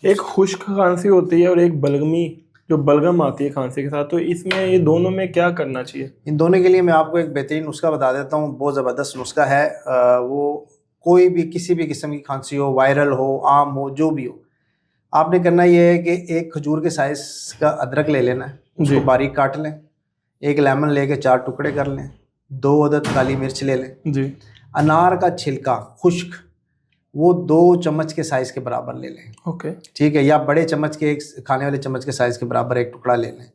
एक खुश्क खांसी होती है और एक बलगमी जो बलगम आती है खांसी के साथ, तो इसमें ये दोनों में क्या करना चाहिए? इन दोनों के लिए मैं आपको एक बेहतरीन नुस्खा बता देता हूँ, बहुत ज़बरदस्त नुस्खा है। वो कोई भी किसी भी किस्म की खांसी हो, वायरल हो, आम हो, जो भी हो, आपने करना ये है कि एक खजूर के साइज का अदरक ले लेना है, उसको बारीक काट लें। एक लेमन लेके 4 टुकड़े कर लें। 2 अदद काली मिर्च ले लें जी। अनार का छिलका खुश्क, वो 2 चम्मच के साइज के बराबर ले लें। ओके। ठीक है, या बड़े चम्मच के, एक खाने वाले चम्मच के साइज के बराबर एक टुकड़ा ले लें।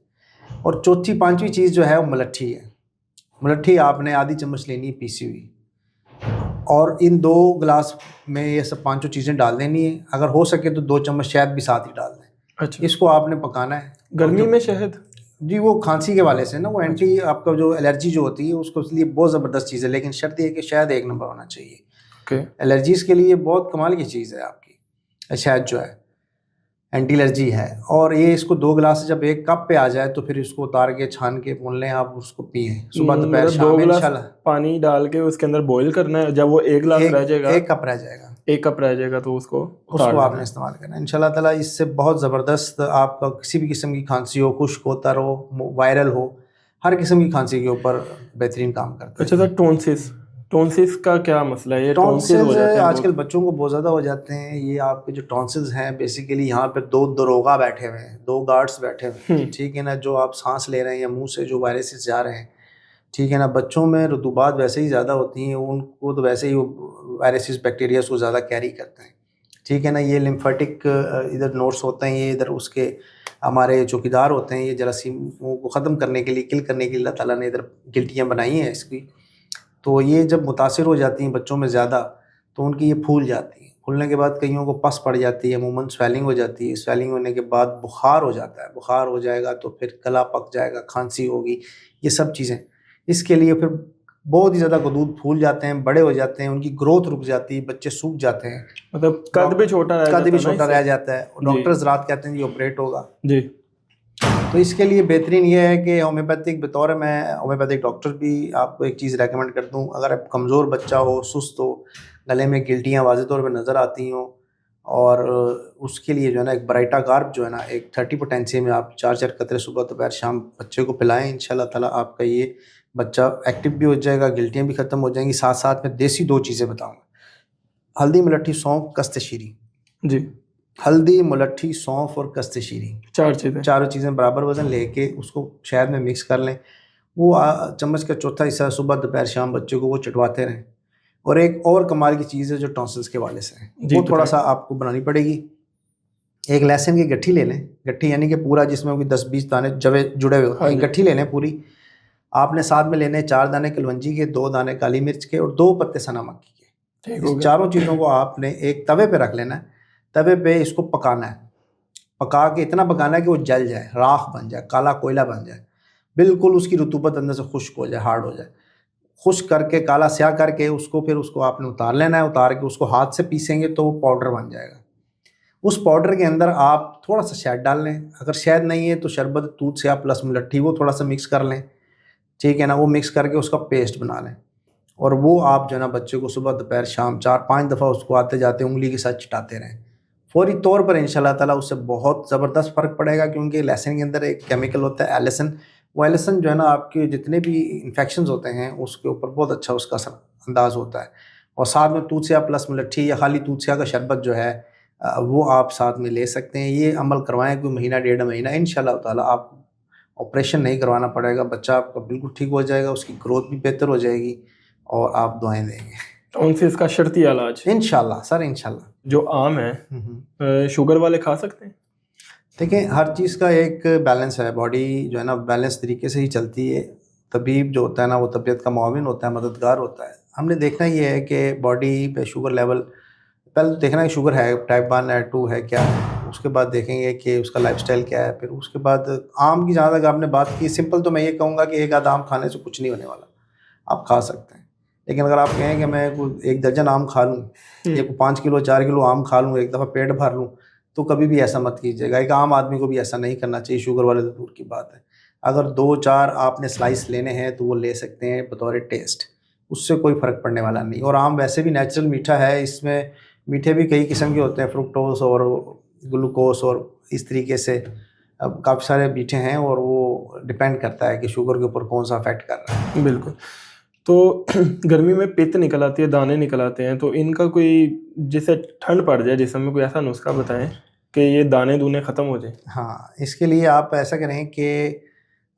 और चौथी पांचवी चीज़ जो है वो मलट्ठी है। मलट्ठी आपने आधी चम्मच लेनी है पीसी हुई, और इन 2 गिलास में ये सब पांचों चीज़ें डाल देनी है। अगर हो सके तो 2 चम्मच शहद भी साथ ही डाल दें। अच्छा। इसको आपने पकाना है। गर्मी में शहद? जी, वो खांसी के वाले से ना, वो एंटी आपका जो एलर्जी जो होती है उसको, इसलिए बहुत ज़बरदस्त चीज़ है, लेकिन शर्त ये है कि शहद 1 नंबर होना चाहिए। ओके। एलर्जीज़ के लिए बहुत कमाल की चीज़ है आपकी शहद जो है, एंटी एलर्जी है। और ये इसको 2 गिलास जब 1 कप पे आ जाए तो फिर इसको उतार के छान के भून लें, आप उसको पिए सुबह दोपहर मतलब 2 शाम गिलास इंशाल्लाह। पानी डाल के उसके अंदर बॉईल करना है, जब वो 1 गिलास रह जाएगा, 1 कप रह जाएगा, 1 कप रह जाएगा तो उसको उतार उसको आपने लेना है। इस्तेमाल करना है इंशाल्लाह ताला। इससे बहुत ज़बरदस्त आपका किसी भी किस्म की खांसी हो, खुश्क हो, तर हो, वायरल हो, हर किस्म की खांसी के ऊपर बेहतरीन काम करता है। अच्छा सर, टोंसिस, टोंसिस का क्या मसला है? ये टोंसिस हो टॉन्सिल्स जाते हैं आजकल बहुत। बच्चों को बहुत ज़्यादा हो जाते हैं। ये आपके जो टॉन्सिल्स हैं, बेसिकली यहाँ पे 2 दरोगा बैठे हुए हैं, 2 गार्ड्स बैठे हुए हैं, ठीक है ना, जो आप सांस ले रहे हैं या मुंह से जो वायरसेस जा रहे हैं, ठीक है ना। बच्चों में रुतूबात वैसे ही ज़्यादा होती हैं, उनको तो वैसे ही वायरसेस बैक्टीरिया को ज़्यादा कैरी करते हैं, ठीक है ना। ये लिम्फेटिक इधर नोड्स होते हैं, ये इधर उसके हमारे चौकीदार होते हैं। ये जरासीमों को ख़त्म करने के लिए, किल करने के लिए अल्लाह ताला ने इधर गिल्टियाँ बनाई हैं इसकी। तो ये जब मुतासिर हो जाती हैं बच्चों में ज़्यादा, तो उनकी ये फूल जाती हैं। फूलने के बाद कईयों को पस पड़ जाती है, अमूमन स्वेलिंग हो जाती है। स्वेलिंग होने के बाद बुखार हो जाता है। बुखार हो जाएगा तो फिर गला पक जाएगा, खांसी होगी, ये सब चीज़ें। इसके लिए फिर बहुत ही ज़्यादा गदूद फूल जाते हैं, बड़े हो जाते हैं, उनकी ग्रोथ रुक जाती है, बच्चे सूख जाते हैं, मतलब कद भी छोटा रह जाता है, कद भी छोटा रह जाता है। जी। डॉक्टर्स रात कहते हैं ये ऑपरेट होगा जी। तो इसके लिए बेहतरीन ये है कि होम्योपैथिक, बतौर मैं होम्योपैथिक डॉक्टर भी आपको एक चीज़ रेकमेंड कर दूं। अगर आप कमज़ोर बच्चा हो, सुस्त हो, गले में गिल्टियाँ वाज़ेह तौर पे नज़र आती हों, और उसके लिए जो है ना एक ब्राइटा गार्ब जो है ना, एक 30 पोटेंसी में आप 4-4 कतरे सुबह दोपहर शाम बच्चे को पिलाएं। इंशाल्लाह ताला आपका ये बच्चा एक्टिव भी हो जाएगा, गिल्टियाँ भी ख़त्म हो जाएंगी। साथ साथ में देसी 2 चीज़ें बताऊँगा, हल्दी, मुलट्ठी, सौंफ, कस्ते शीरी। जी। हल्दी, मुलट्ठी, सौंफ और कस्ते शीरी, 4 चीज़ें। चारों चीज़ें बराबर वज़न लेके उसको शहद में मिक्स कर लें। वो चम्मच का चौथा हिस्सा सुबह दोपहर शाम बच्चे को वो चटवाते रहें। और एक और कमाल की चीज़ है जो टॉन्सिल्स के हवाले से है, वो थोड़ा सा आपको बनानी पड़ेगी। एक लहसुन की गट्ठी ले लें, गट्ठी यानी कि पूरा, जिसमें कोई 10-20 दाने जवे जुड़े हुए होते हैं, गट्ठी ले लें पूरी। आपने साथ में लेने 4 दाने कलवंजी के, 2 दाने काली मिर्च के और 2 पत्ते सना मक्खी के। इस चारों चीज़ों को आपने एक तवे पे रख लेना है। तवे पे इसको पकाना है, पका के इतना पकाना है कि वो जल जाए, राख बन जाए, काला कोयला बन जाए, बिल्कुल उसकी रुतूबत अंदर से खुश्क हो जाए, हार्ड हो जाए। खुश्क करके, काला स्याह करके उसको फिर उसको आपने उतार लेना है। उतार के उसको हाथ से पीसेंगे तो वो पाउडर बन जाएगा। उस पाउडर के अंदर आप थोड़ा सा शहद डाल लें। अगर शहद नहीं है तो शरबत दूध से आप प्लस मुलट्ठी वो थोड़ा सा मिक्स कर लें, ठीक है ना। वो मिक्स करके उसका पेस्ट बना लें, और वो आप जो है ना बच्चे को सुबह दोपहर शाम 4-5 दफ़ा उसको आते जाते उंगली के साथ चिटाते रहें। फौरी तौर पर इंशाल्लाह ताला उससे बहुत ज़बरदस्त फ़र्क पड़ेगा, क्योंकि लहसुन के अंदर एक केमिकल होता है एलिसन। वो एलिसन जो है ना आपके जितने भी इन्फेक्शंस होते हैं उसके ऊपर बहुत अच्छा उसका असर अंदाज होता है। और साथ में तूतसिया प्लस मुलट्ठी या खाली तूतसिया का शरबत जो है वो आप साथ में ले सकते हैं। ये अमल करवाएं कोई महीना 1.5 महीना, इंशाल्लाह ताला आप ऑपरेशन नहीं करवाना पड़ेगा, बच्चा आपका बिल्कुल ठीक हो जाएगा, उसकी ग्रोथ भी बेहतर हो जाएगी और आप दुआएं देंगे। टॉन्सिल्स का शर्ती इलाज इंशाल्लाह सर, इंशाल्लाह। जो आम है, शुगर वाले खा सकते हैं? देखिए, हर चीज़ का एक बैलेंस है। बॉडी जो है ना बैलेंस तरीके से ही चलती है। तबीब जो होता है ना वो तबीयत का मुआविन होता है, मददगार होता है। हमने देखना ये है कि बॉडी पे शुगर लेवल, पहले तो देखना है शुगर है टाइप 1 है, 2 है, क्या है। उसके बाद देखेंगे कि उसका लाइफस्टाइल क्या है। फिर उसके बाद आम की जहाँ तक आपने बात की, सिंपल तो मैं ये कहूँगा कि एक आध आम खाने से कुछ नहीं होने वाला, आप खा सकते हैं। लेकिन अगर आप कहें कि मैं कोई 1 दर्जन आम खा लूँ या 5 किलो 4 किलो आम खा लूँ, एक दफ़ा पेट भर लूँ, तो कभी भी ऐसा मत कीजिएगा। एक आम आदमी को भी ऐसा नहीं करना चाहिए, शुगर वाले तो दूर की बात है। अगर 2-4 आपने स्लाइस लेने हैं तो वो ले सकते हैं बतौर टेस्ट, उससे कोई फ़र्क पड़ने वाला नहीं। और आम वैसे भी नेचुरल मीठा है, इसमें मीठे भी कई किस्म के होते हैं, फ्रुक्टोस और ग्लूकोज और इस तरीके से अब काफ़ी सारे मीठे हैं, और वो डिपेंड करता है कि शुगर के ऊपर कौन सा अफेक्ट कर रहा है। बिल्कुल। तो गर्मी में पित्त निकल आती है, दाने निकल आते हैं, तो इनका कोई, जैसे ठंड पड़ जाए जिस समय, कोई ऐसा नुस्खा बताएं कि ये दाने दूने ख़त्म हो जाए। हाँ, इसके लिए आप ऐसा करें कि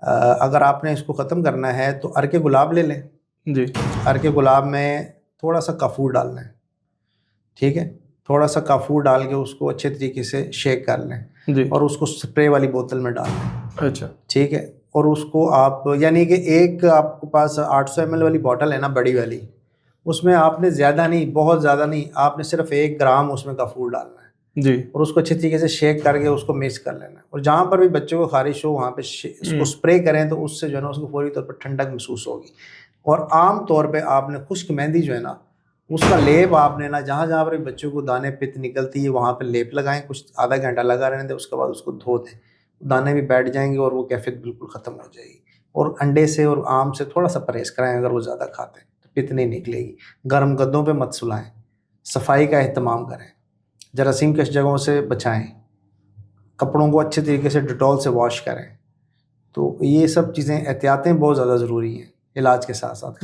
अगर आपने इसको ख़त्म करना है तो अर्के गुलाब ले लें। जी। अर्के गुलाब में थोड़ा सा काफूर डालना है, ठीक है, थोड़ा सा काफूर डाल के उसको अच्छे तरीके से शेक कर लें जी। और उसको स्प्रे वाली बोतल में डाल लें। अच्छा। ठीक है, और उसको आप, यानी कि एक आपके पास 800 ml वाली बोतल है ना, बड़ी वाली, उसमें आपने ज़्यादा नहीं, बहुत ज़्यादा नहीं, आपने सिर्फ 1 ग्राम उसमें काफूर डालना है जी। और उसको अच्छे तरीके से शेक करके उसको मिक्स कर लेना है। और जहाँ पर भी बच्चों को खारिश हो वहाँ पे इसको स्प्रे करें, तो उससे जो है ना उसको पूरी तौर पर ठंडक महसूस होगी। और आम तौर पे आपने खुश्क मेहंदी जो है ना, उसका लेप आपने ना, जहाँ जहाँ पर बच्चों को दाने पित्त निकलती है वहाँ पे लेप लगाएं, कुछ आधा घंटा लगा रहने दें, उसके बाद उसको धो दें, दाने भी बैठ जाएंगे और वो कैफियत बिल्कुल ख़त्म हो जाएगी। और अंडे से और आम से थोड़ा सा परहेज़ कराएं, अगर वो ज़्यादा खाते हैं तो पित्त नहीं निकलेगी। गर्म गद्दों पे मत सुलाएं, सफाई का अहतमाम करें, जरासीम कश जगहों से बचाएं, कपड़ों को अच्छे तरीके से डिटॉल से वॉश करें। तो ये सब चीज़ें, एहतियातें बहुत ज़्यादा ज़रूरी हैं इलाज के साथ साथ।